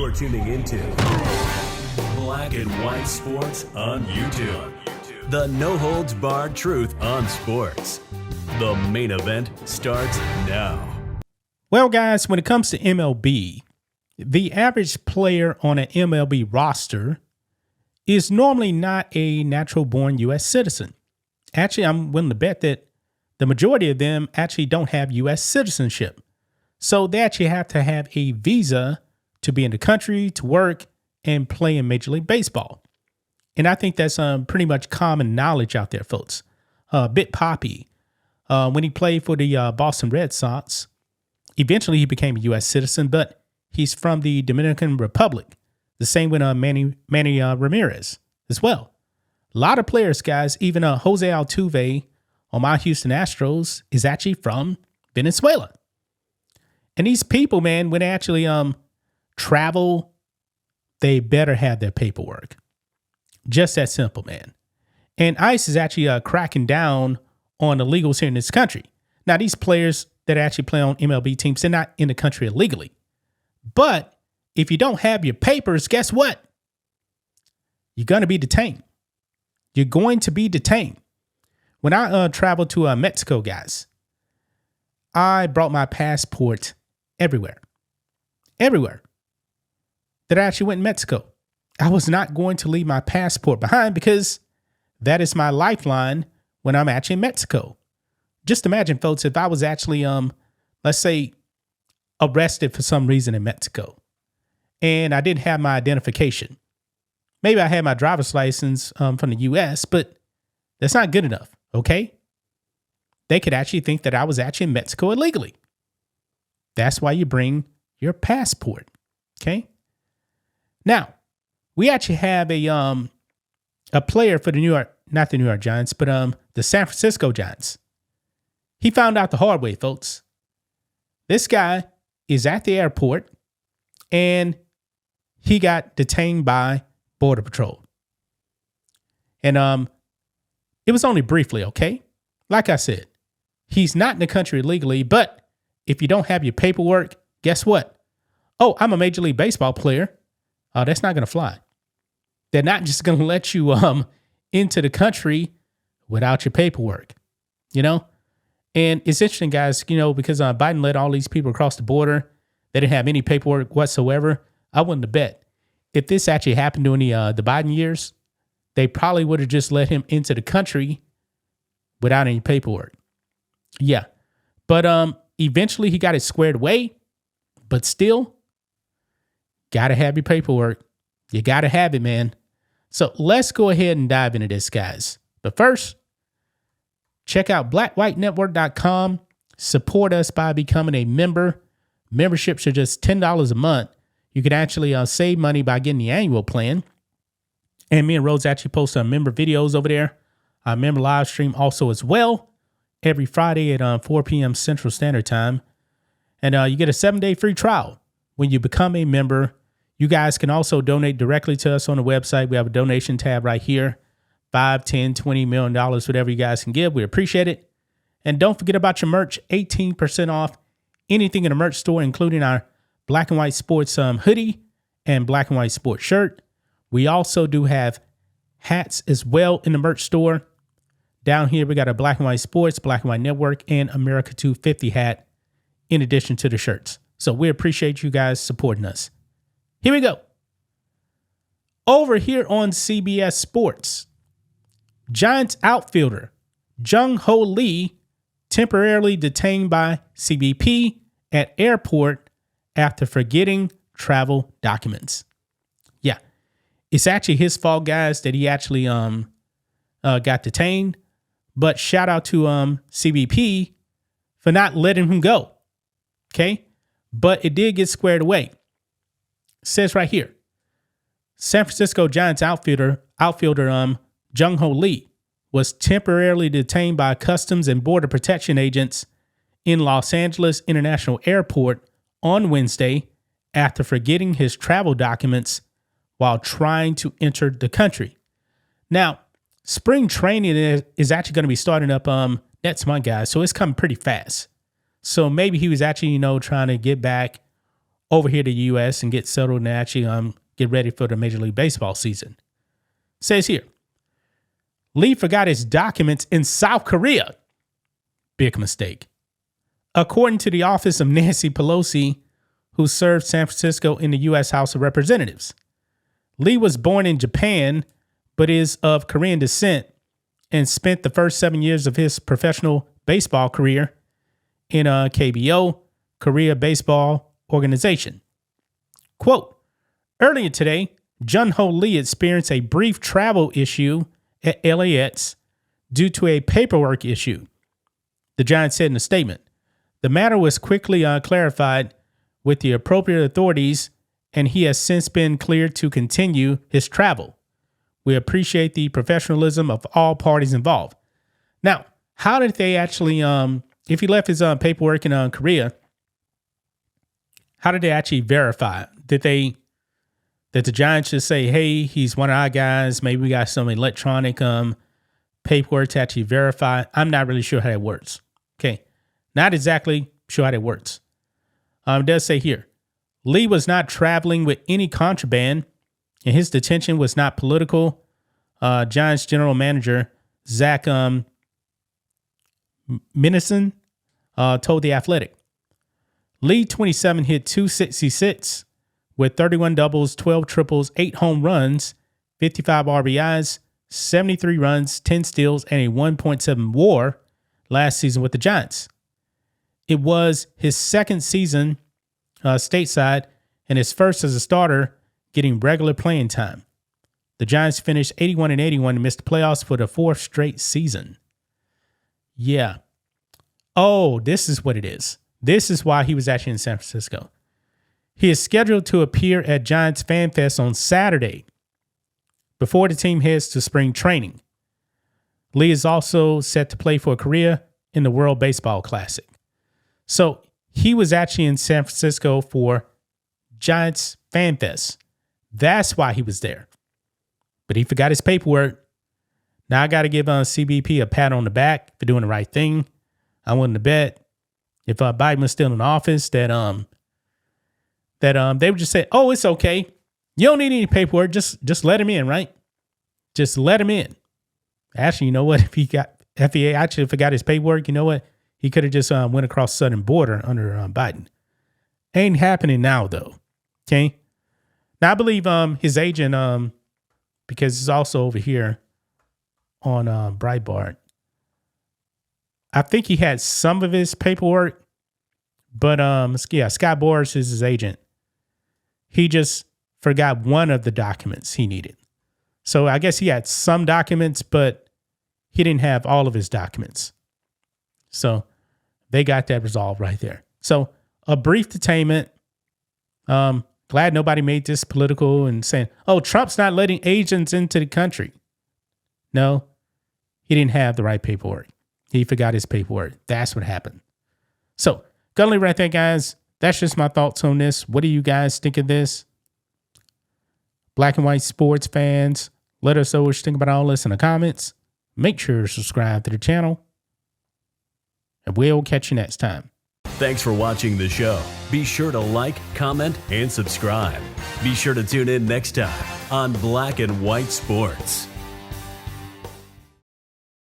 You're tuning into Black and White Sports on YouTube. The no-holds-barred truth on sports. The main event starts now. Well, guys, when it comes to MLB, the average player on an MLB roster is normally not a natural-born U.S. citizen. Actually, I'm willing to bet that the majority of them actually don't have U.S. citizenship. So they actually have to have a visa to be in the country, to work, and play in Major League Baseball. And I think that's pretty much common knowledge out there, folks. Bit Poppy, when he played for the Boston Red Sox, eventually he became a U.S. citizen, but he's from the Dominican Republic. The same with Manny Ramirez as well. A lot of players, guys, even Jose Altuve on my Houston Astros is actually from Venezuela. And these people, man, when they actually travel, they better have their paperwork. Just that simple, man. And ICE is actually cracking down on illegals here in this country. Now, these players that actually play on MLB teams, they're not in the country illegally. But if you don't have your papers, guess what? You're going to be detained. You're going to be detained. When I traveled to Mexico, guys, I brought my passport everywhere. Everywhere that I actually went in Mexico. I was not going to leave my passport behind because that is my lifeline when I'm actually in Mexico. Just imagine, folks, if I was actually, let's say, arrested for some reason in Mexico and I didn't have my identification. Maybe I had my driver's license from the U.S., but that's not good enough, okay? They could actually think that I was actually in Mexico illegally. That's why you bring your passport, okay? Now, we actually have a player for not the New York Giants, but the San Francisco Giants. He found out the hard way, folks. This guy is at the airport and he got detained by Border Patrol. And it was only briefly, okay? Like I said, he's not in the country illegally, but if you don't have your paperwork, guess what? Oh, I'm a Major League Baseball player. That's not going to fly. They're not just going to let you into the country without your paperwork, you know? And it's interesting, guys, you know, because Biden let all these people across the border. They didn't have any paperwork whatsoever. I wouldn't have bet. If this actually happened during the Biden years, they probably would have just let him into the country without any paperwork. Yeah. But eventually he got it squared away. But still, got to have your paperwork. You got to have it, man. So let's go ahead and dive into this, guys. But first, check out blackwhitenetwork.com. Support us by becoming a member. Memberships are just $10 a month. You can actually save money by getting the annual plan. And me and Rose actually post member videos over there. Member live stream also as well. Every Friday at 4 p.m. Central Standard Time. And you get a 7-day free trial when you become a member. You guys can also donate directly to us on the website. We have a donation tab right here. $5, $10, $20 million, whatever you guys can give. We appreciate it. And don't forget about your merch. 18% off anything in the merch store, including our Black and White Sports hoodie and Black and White Sports shirt. We also do have hats as well in the merch store. Down here, we got a Black and White Sports, Black and White Network, and America 250 hat in addition to the shirts. So we appreciate you guys supporting us. Here we go. Over here on CBS Sports, Giants outfielder Jung Hoo Lee temporarily detained by CBP at airport after forgetting travel documents. Yeah, it's actually his fault, guys, that he actually got detained. But shout out to CBP for not letting him go. Okay, but it did get squared away. It says right here, San Francisco Giants outfielder Jung Hoo Lee was temporarily detained by Customs and Border Protection agents in Los Angeles International Airport on Wednesday after forgetting his travel documents while trying to enter the country. Now, spring training is actually going to be starting up next month, guys, so it's coming pretty fast. So maybe he was actually, trying to get back over here to the U.S. and get settled and actually get ready for the Major League Baseball season. Says here, Lee forgot his documents in South Korea. Big mistake. According to the office of Nancy Pelosi, who served San Francisco in the U.S. House of Representatives, Lee was born in Japan, but is of Korean descent and spent the first 7 years of his professional baseball career in a KBO, Korea Baseball Organization. Quote, earlier today, Jung Hoo Lee experienced a brief travel issue at LAX due to a paperwork issue, the Giants said in a statement. The matter was quickly clarified with the appropriate authorities, and he has since been cleared to continue his travel. We appreciate the professionalism of all parties involved. Now, how did they actually, if he left his paperwork in Korea, how did they actually verify? Did the Giants just say, hey, he's one of our guys, maybe we got some electronic paperwork to actually verify? I'm not really sure how that works. Okay, not exactly sure how that works. It does say here, Lee was not traveling with any contraband, and his detention was not political. Giants general manager Zach Minison told The Athletic. Lee, 27, hit .266 with 31 doubles, 12 triples, 8 home runs, 55 RBIs, 73 runs, 10 steals, and a 1.7 WAR last season with the Giants. It was his second season stateside and his first as a starter getting regular playing time. The Giants finished 81-81 and missed the playoffs for the 4th straight season. Yeah. Oh, this is what it is. This is why he was actually in San Francisco. He is scheduled to appear at Giants Fan Fest on Saturday before the team heads to spring training. Lee is also set to play for Korea in the World Baseball Classic. So he was actually in San Francisco for Giants Fan Fest. That's why he was there. But he forgot his paperwork. Now I got to give CBP a pat on the back for doing the right thing. I willing to bet if Biden was still in office that they would just say, oh, it's okay. You don't need any paperwork. Just let him in, right? Just let him in. Actually, you know what? If he actually forgot his paperwork, you know what? He could have just went across the southern border under Biden. Ain't happening now, though. Okay. Now I believe his agent, because it's also over here on Breitbart. I think he had some of his paperwork, but Scott Boras is his agent. He just forgot one of the documents he needed. So I guess he had some documents, but he didn't have all of his documents. So they got that resolved right there. So a brief detainment. Glad nobody made this political and saying, oh, Trump's not letting agents into the country. No, he didn't have the right paperwork. He forgot his paperwork. That's what happened. So, gonna leave right there, guys. That's just my thoughts on this. What do you guys think of this? Black and white sports fans, let us know what you think about all this in the comments. Make sure to subscribe to the channel. And we'll catch you next time. Thanks for watching the show. Be sure to like, comment, and subscribe. Be sure to tune in next time on Black and White Sports.